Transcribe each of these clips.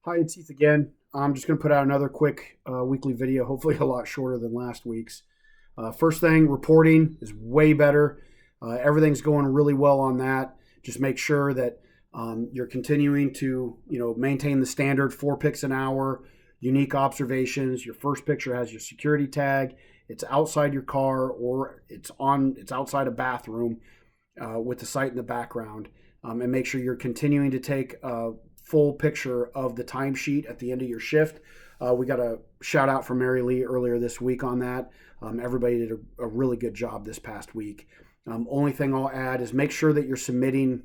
Hi, it's Heath again. I'm just going to put out another quick weekly video, hopefully a lot shorter than last week's. First thing, reporting is way better. Everything's going really well on that. Just make sure that you're continuing to, maintain the standard 4 pics an hour, unique observations. Your first picture has your security tag. It's outside your car or it's outside a bathroom with the site in the background. And make sure you're continuing to take full picture of the timesheet at the end of your shift. We got a shout out from Mary Lee earlier this week on that. Everybody did a really good job this past week. Only thing I'll add is make sure that you're submitting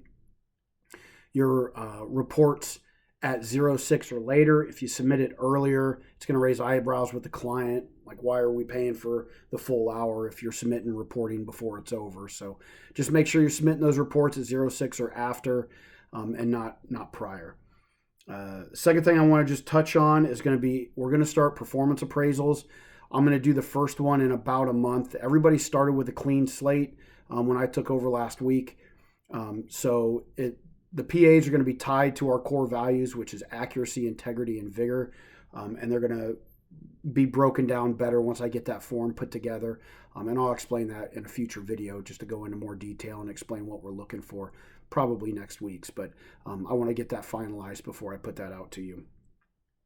your reports at 06 or later. If you submit it earlier, it's going to raise eyebrows with the client. Like, why are we paying for the full hour if you're submitting reporting before it's over? So just make sure you're submitting those reports at 06 or after, and not prior. Second thing I want to just touch on is going to be, we're going to start performance appraisals. I'm going to do the first one in about a month. Everybody started with a clean slate when I took over last week. The PAs are going to be tied to our core values, which is accuracy, integrity, and vigor. And they're going to be broken down better once I get that form put together. And I'll explain that in a future video just to go into more detail and explain what we're looking for, probably next week's. But I want to get that finalized before I put that out to you.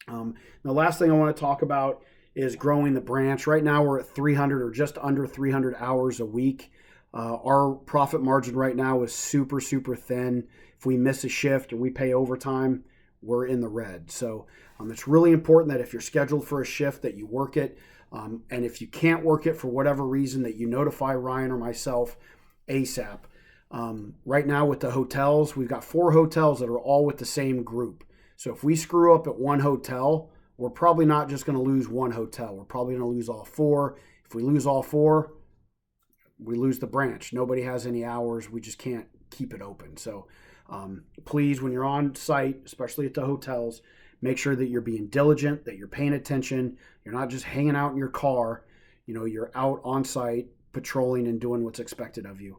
The last thing I want to talk about is growing the branch. Right now we're at 300 or just under 300 hours a week. Our profit margin right now is super, super thin. If we miss a shift or we pay overtime, we're in the red. So it's really important that if you're scheduled for a shift that you work it. And if you can't work it for whatever reason, that you notify Ryan or myself ASAP. Right now with the hotels, we've got 4 hotels that are all with the same group. So if we screw up at one hotel, we're probably not just going to lose one hotel. We're probably going to lose all 4. If we lose all 4, we lose the branch. Nobody has any hours. We just can't keep it open. So please, when you're on site, especially at the hotels, make sure that you're being diligent, that you're paying attention. You're not just hanging out in your car. You're out on site patrolling and doing what's expected of you.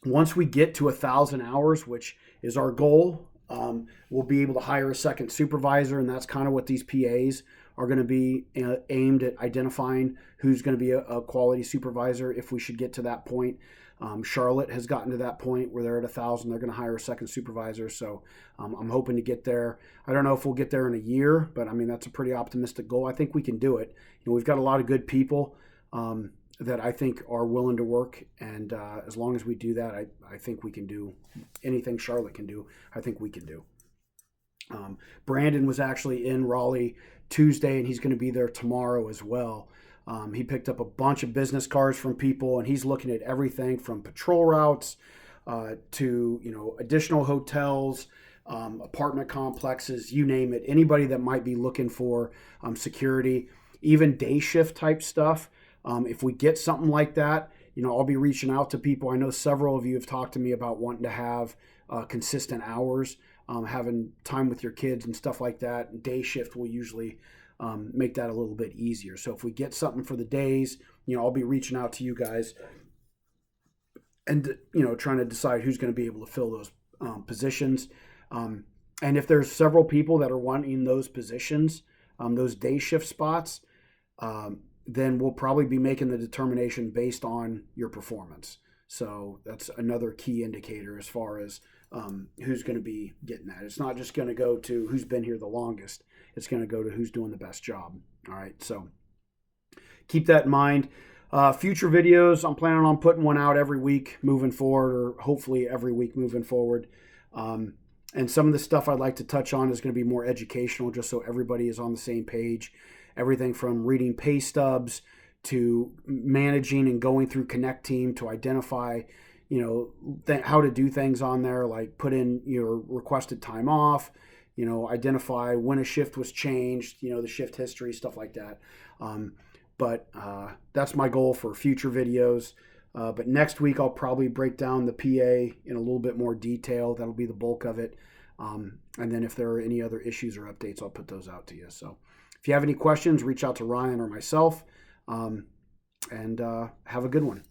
Once we get to 1,000 hours, which is our goal, we'll be able to hire a second supervisor, and that's kind of what these PAs are going to be aimed at identifying who's going to be a quality supervisor if we should get to that point. Charlotte has gotten to that point where they're at 1,000. They're going to hire a second supervisor. So I'm hoping to get there. I don't know if we'll get there in a year, but I mean, that's a pretty optimistic goal. I think we can do it. We've got a lot of good people that I think are willing to work. And as long as we do that, I think we can do anything Charlotte can do. I think we can do. Brandon was actually in Raleigh Tuesday, and he's going to be there tomorrow as well. He picked up a bunch of business cards from people, and he's looking at everything from patrol routes to additional hotels, apartment complexes, you name it. Anybody that might be looking for security, even day shift type stuff. If we get something like that, I'll be reaching out to people. I know several of you have talked to me about wanting to have consistent hours, having time with your kids and stuff like that. Day shift will usually make that a little bit easier. So if we get something for the days, I'll be reaching out to you guys and, trying to decide who's going to be able to fill those positions. And if there's several people that are wanting those positions, those day shift spots, then we'll probably be making the determination based on your performance. So that's another key indicator as far as who's going to be getting that. It's not just going to go to who's been here the longest. It's going to go to who's doing the best job. All right, so keep that in mind. Future videos, I'm planning on putting one out every week moving forward, or hopefully every week moving forward. And some of the stuff I'd like to touch on is going to be more educational, just so everybody is on the same page. Everything from reading pay stubs to managing and going through Connect Team to identify, how to do things on there, like put in your requested time off, identify when a shift was changed, the shift history, stuff like that. But that's my goal for future videos. But next week, I'll probably break down the PA in a little bit more detail. That'll be the bulk of it. And then if there are any other issues or updates, I'll put those out to you. So if you have any questions, reach out to Ryan or myself, and have a good one.